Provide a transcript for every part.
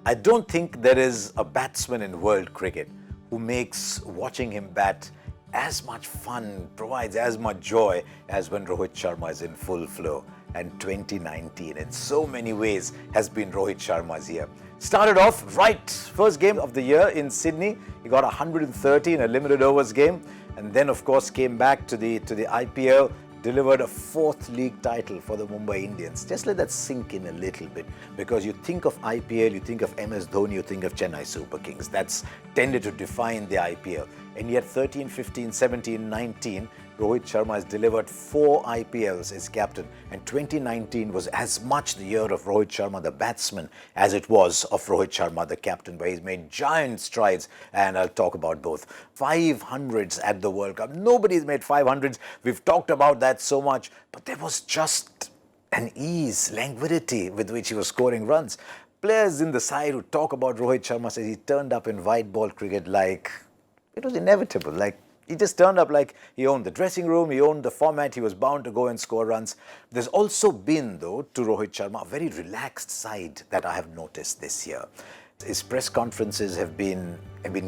I don't think there is a batsman in world cricket who makes watching him bat as much fun, provides as much joy as when Rohit Sharma is in full flow. And 2019 in so many ways has been Rohit Sharma's year. Started off right, first game of the year in Sydney. He got 130 in a limited overs game, and then of course came back to the IPL, delivered a fourth league title for the Mumbai Indians. Just let that sink in a little bit, because you think of IPL, you think of MS Dhoni, you think of Chennai Super Kings. That's tended to define the IPL. And yet 13, 15, 17, 19, Rohit Sharma has delivered 4 IPLs as captain, and 2019 was as much the year of Rohit Sharma, the batsman, as it was of Rohit Sharma, the captain, where he's made giant strides, and I'll talk about both. 500s at the World Cup. Nobody's made 500s. We've talked about that so much, but there was just an ease, languidity with which he was scoring runs. Players in the side who talk about Rohit Sharma say he turned up in white ball cricket like it was inevitable, like he just turned up like he owned the dressing room, he owned the format, he was bound to go and score runs. There's also been, though, to Rohit Sharma, a very relaxed side that I have noticed this year. His press conferences have been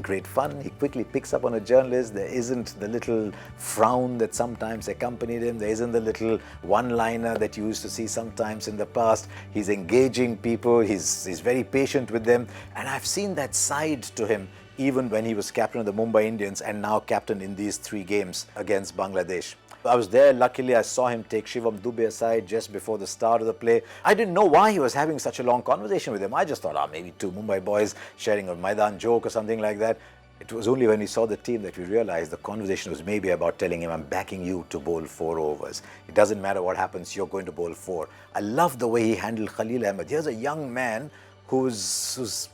great fun. He quickly picks up on a journalist. There isn't the little frown that sometimes accompanied him. There isn't the little one-liner that you used to see sometimes in the past. He's engaging people. He's very patient with them. And I've seen that side to him even when he was captain of the Mumbai Indians and now captain in these 3 games against Bangladesh. I was there. Luckily, I saw him take Shivam Dube aside just before the start of the play. I didn't know why he was having such a long conversation with him. I just thought, maybe 2 Mumbai boys sharing a Maidan joke or something like that. It was only when we saw the team that we realized the conversation was maybe about telling him, I'm backing you to bowl 4 overs. It doesn't matter what happens, you're going to bowl 4. I love the way he handled Khalil Ahmed. Here's a young man who's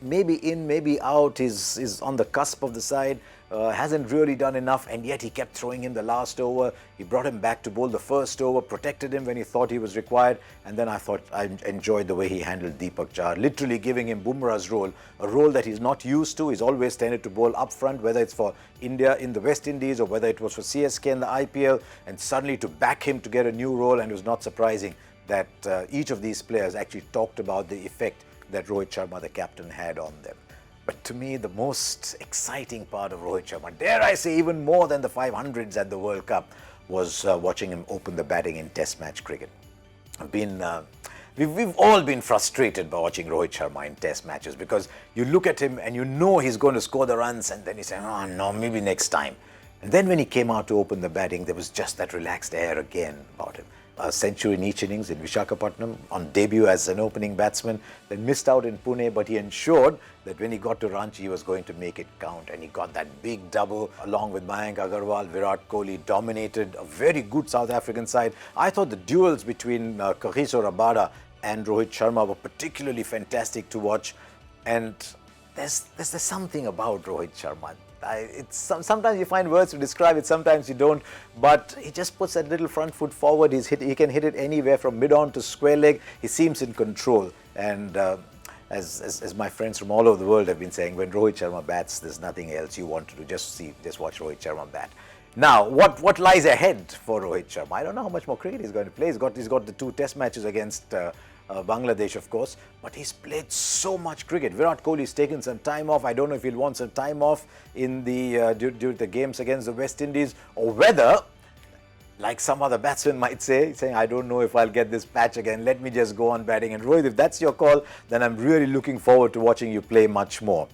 maybe in, maybe out, is on the cusp of the side, hasn't really done enough, and yet he kept throwing him the last over. He brought him back to bowl the first over, protected him when he thought he was required, and then I thought I enjoyed the way he handled Deepak Chahar, literally giving him Bumrah's role, a role that he's not used to. He's always tended to bowl up front, whether it's for India in the West Indies or whether it was for CSK in the IPL, and suddenly to back him to get a new role, and it was not surprising that each of these players actually talked about the effect that Rohit Sharma, the captain, had on them. But to me, the most exciting part of Rohit Sharma, dare I say even more than the 500s at the World Cup, was watching him open the batting in Test match cricket. We've all been frustrated by watching Rohit Sharma in Test matches, because you look at him and you know he's going to score the runs, and then you say, oh no, maybe next time. And then when he came out to open the batting, there was just that relaxed air again about him. A century in each innings in Visakhapatnam, on debut as an opening batsman, then missed out in Pune, but he ensured that when he got to Ranchi, he was going to make it count, and he got that big double along with Mayank Agarwal. Virat Kohli dominated a very good South African side. I thought the duels between Kagiso Rabada and Rohit Sharma were particularly fantastic to watch, and there's something about Rohit Sharma. Sometimes you find words to describe it, sometimes you don't, but he just puts that little front foot forward. He can hit it anywhere from mid-on to square leg. He seems in control, and as my friends from all over the world have been saying, when Rohit Sharma bats, there's nothing else you want to do. Just watch Rohit Sharma bat. Now, what lies ahead for Rohit Sharma? I don't know how much more cricket he's going to play. He's got the 2 Test matches against Bangladesh, of course, but he's played so much cricket. Virat Kohli's taken some time off. I don't know if he'll want some time off in during the games against the West Indies, or whether, like some other batsman might say, saying, I don't know if I'll get this patch again, let me just go on batting. And Rohit, if that's your call, then I'm really looking forward to watching you play much more.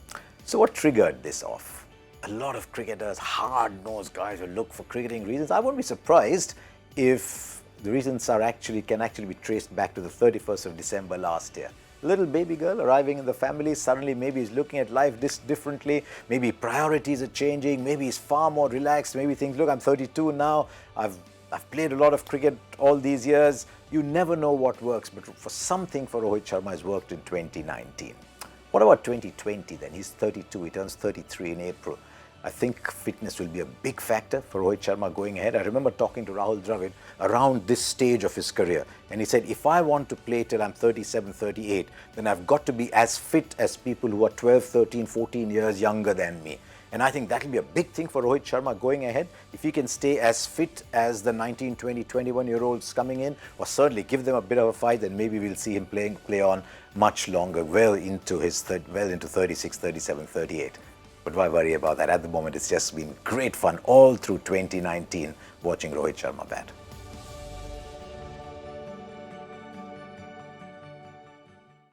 So what triggered this off? A lot of cricketers, hard-nosed guys who look for cricketing reasons. I won't be surprised if the reasons can actually be traced back to the 31st of December last year. Little baby girl arriving in the family, suddenly maybe he's looking at life differently, maybe priorities are changing, maybe he's far more relaxed, maybe he thinks, look, I'm 32 now, I've played a lot of cricket all these years. You never know what works, but for Rohit Sharma has worked in 2019. What about 2020 then? He's 32, he turns 33 in April. I think fitness will be a big factor for Rohit Sharma going ahead. I remember talking to Rahul Dravid around this stage of his career, and he said, if I want to play till I'm 37, 38, then I've got to be as fit as people who are 12, 13, 14 years younger than me. And I think that'll be a big thing for Rohit Sharma going ahead. If he can stay as fit as the 19, 20, 21-year-olds coming in, or certainly give them a bit of a fight, then maybe we'll see him play on much longer, well into 36, 37, 38. But why worry about that? At the moment, it's just been great fun all through 2019 watching Rohit Sharma bat.